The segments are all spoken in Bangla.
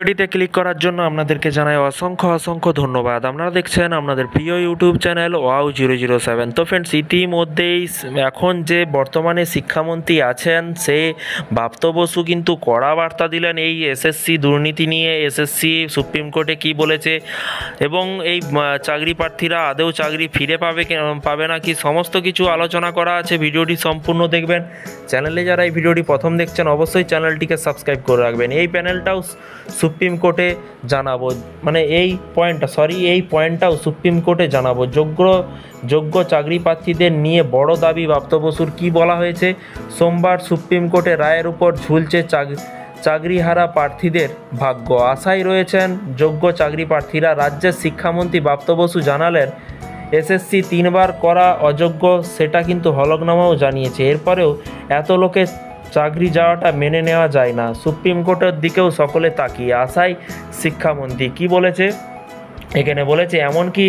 ভিডিওতে ক্লিক করার জন্য আপনাদেরকে জানাই অসংখ্য অসংখ্য ধন্যবাদ। আপনারা দেখছেন আপনাদের প্রিয় ইউটিউব চ্যানেল wow007। তো ফ্রেন্ডস, ইতিমধ্যেই এখন যে বর্তমানে শিক্ষামন্ত্রী আছেন সে ব্রাত্য বসু কিন্তু কড়া বার্তা দিলেন এই এসএসসি দুর্নীতি নিয়ে। এসএসসি সুপ্রিম কোর্টে কি বলেছে এবং এই চাকরি প্রার্থীরা আদৌ চাকরি ফিরে পাবে না কি, সমস্ত কিছু আলোচনা করা আছে। ভিডিওটি সম্পূর্ণ দেখবেন। চ্যানেলে যারা এই ভিডিওটি প্রথম দেখছেন অবশ্যই চ্যানেলটিকে সাবস্ক্রাইব করে রাখবেন। এই প্যানেলটাও সুপ্রিম কোর্টে জানাবো, মানে এই পয়েন্টটাও সুপ্রিম কোর্টে জানাবো। যোগ্য চাকরি প্রার্থীদের নিয়ে বড় দাবি ব্রাত্য বসুর। কী বলা হয়েছে? সোমবার সুপ্রিম কোর্টে রায়ের উপর ঝুলছে চাকরিহারা প্রার্থীদের ভাগ্য। আশায় রয়েছেন যোগ্য চাকরি প্রার্থীরা। রাজ্যের শিক্ষামন্ত্রী ব্রাত্য বসু জানালেন, এসএসসি 3বার করা অযোগ্য, সেটা কিন্তু হলফনামাও জানিয়েছে। এরপরেও এত লোকের চাকরি যাওয়াটা মেনে নেওয়া যায় না। সুপ্রিম কোর্টের দিকেও সকলে তাকিয়ে। আশায় শিক্ষামন্ত্রী কি বলেছে এখানে? বলেছে এমনকি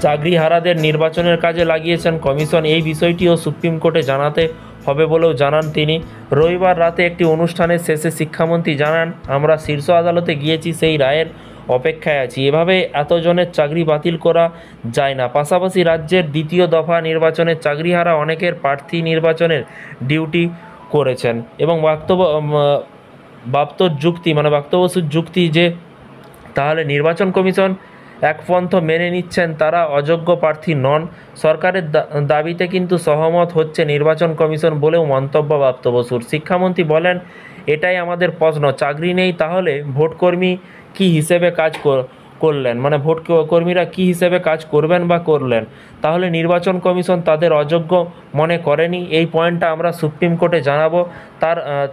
চাকরিহারাদের নির্বাচনের কাজে লাগিয়েছেন কমিশন। এই বিষয়টিও সুপ্রিম কোর্টে জানাতে হবে বলেও জানান তিনি। রবিবার রাতে একটি অনুষ্ঠানের শেষে শিক্ষামন্ত্রী জানান, আমরা শীর্ষ আদালতে গিয়েছি, সেই রায়ের অপেক্ষায় আছি। এভাবে এতজনের চাকরি বাতিল করা যায় না। পাশাপাশি রাজ্যের দ্বিতীয় দফা নির্বাচনের চাকরিহারা অনেকের প্রার্থী নির্বাচনের ডিউটি করেছেন এবং ব্রাত্য বসুর যুক্তি যে তাহলে নির্বাচন কমিশন একপন্থ মেনে নিচ্ছেন, তারা অযোগ্য প্রার্থী নন। সরকারের দাবিতে কিন্তু সহমত হচ্ছে নির্বাচন কমিশন বলেও মন্তব্য ব্রাত্য বসুর। শিক্ষামন্ত্রী বলেন, এটাই আমাদের প্রশ্ন, চাকরি নেই তাহলে ভোটকর্মী কী হিসেবে কাজ করলেন, মানে ভোট কর্মীরা কী হিসেবে কাজ করবেন বা করলেন? তাহলে নির্বাচন কমিশন তাদের অযোগ্য মনে করেনি। এই পয়েন্টটা আমরা সুপ্রিম কোর্টে জানাবো।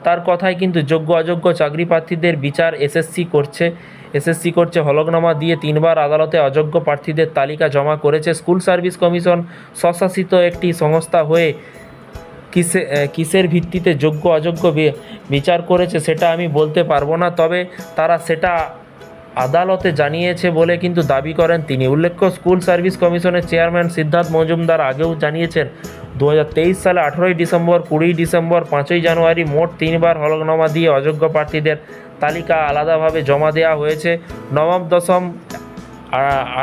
তার কথায় কিন্তু যোগ্য অযোগ্য চাকরি প্রার্থীদের বিচার এসএসসি করছে। হলফনামা দিয়ে 3বার আদালতে অযোগ্য প্রার্থীদের তালিকা জমা করেছে। স্কুল সার্ভিস কমিশন স্বশাসিত একটি সংস্থা হয়ে কিসের ভিত্তিতে যোগ্য অযোগ্য বিচার করেছে সেটা আমি বলতে পারবো না, তবে তারা সেটা আদালতে জানিয়েছে বলে কিন্তু দাবি করেন তিনি। উল্লেখ্য, স্কুল সার্ভিস কমিশনের চেয়ারম্যান সিদ্ধার্থ মজুমদার আগেও জানিয়েছেন 2023 সালে 18ই ডিসেম্বর, 20ই ডিসেম্বর, 5ই জানুয়ারি মোট 3বার হলফনামা দিয়ে অযোগ্য প্রার্থীদের তালিকা আলাদাভাবে জমা দেওয়া হয়েছে। নবম দশম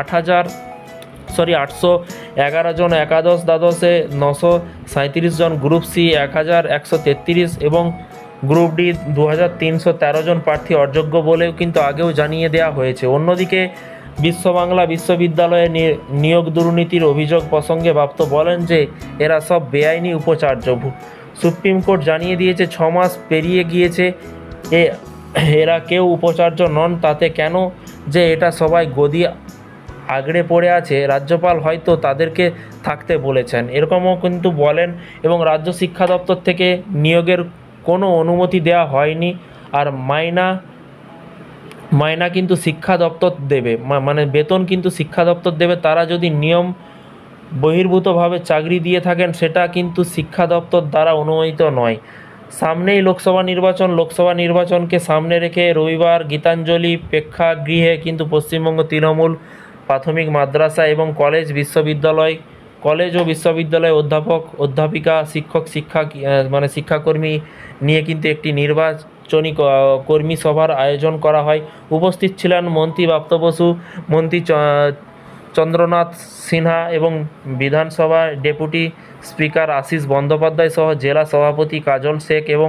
811 জন, একাদশ দ্বাদশে 937 জন, গ্রুপ সি 1133 এবং গ্রুপ ডি 2313 জন প্রার্থী অযোগ্য বলেও কিন্তু আগেও জানিয়ে দেওয়া হয়েছে। অন্যদিকে বিশ্ববাংলা বিশ্ববিদ্যালয়ে নিয়োগ দুর্নীতির অভিযোগ প্রসঙ্গে ব্রাত্য বলেন যে এরা সব বেআইনি উপাচার্য। সুপ্রিম কোর্ট জানিয়ে দিয়েছে 6 মাস পেরিয়ে গিয়েছে, এরা কেউ উপাচার্য নন। তাতে কেন যে এটা সবাই গদি আগড়ে পড়ে আছে, রাজ্যপাল হয়তো তাদেরকে থাকতে বলেছেন, এরকমও কিন্তু বলেন। এবং রাজ্য শিক্ষা দপ্তর থেকে নিয়োগের কোনো অনুমতি দেওয়া হয়নি। আর মাইনা কিন্তু শিক্ষা দপ্তর দেবে, মানে বেতন কিন্তু শিক্ষা দপ্তর দেবে। তারা যদি নিয়ম বহির্ভূতভাবে চাকরি দিয়ে থাকেন সেটা কিন্তু শিক্ষা দপ্তর দ্বারা অনুমোদিত নয়। সামনেই লোকসভা নির্বাচনকে সামনে রেখে রবিবার গীতাঞ্জলি প্রেক্ষাগৃহে কিন্তু পশ্চিমবঙ্গ তৃণমূল প্রাথমিক, মাদ্রাসা এবং কলেজ ও বিশ্ববিদ্যালয় অধ্যাপক অধ্যাপিকা শিক্ষাকর্মী নিয়ে কিন্তু একটি নির্বাচনী কর্মী সভার আয়োজন করা হয়। উপস্থিত ছিলেন মন্ত্রী ব্রাত্য বসু, মন্ত্রী চন্দ্রনাথ সিনহা এবং বিধানসভার ডেপুটি স্পিকার আশিস বন্দ্যোপাধ্যায় সহ জেলা সভাপতি কাজল শেখ এবং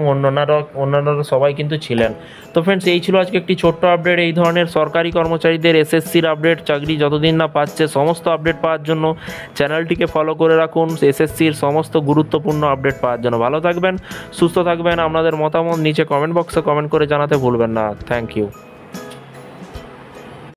অন্যান্যরা সবাই কিন্তু ছিলেন। তো ফ্রেন্ডস, এই ছিল আজকে একটি ছোট্ট আপডেট। এই ধরনের সরকারি কর্মচারীদের এসএসসির আপডেট, চাকরি যতদিন না পাচ্ছে, সমস্ত আপডেট পাওয়ার জন্য চ্যানেলটিকে ফলো করে রাখুন। এসএসসির সমস্ত গুরুত্বপূর্ণ আপডেট পাওয়ার জন্য ভালো থাকবেন, সুস্থ থাকবেন। আপনাদের মতামত নিচে কমেন্ট বক্সে কমেন্ট করে জানাতে ভুলবেন না। Thank you.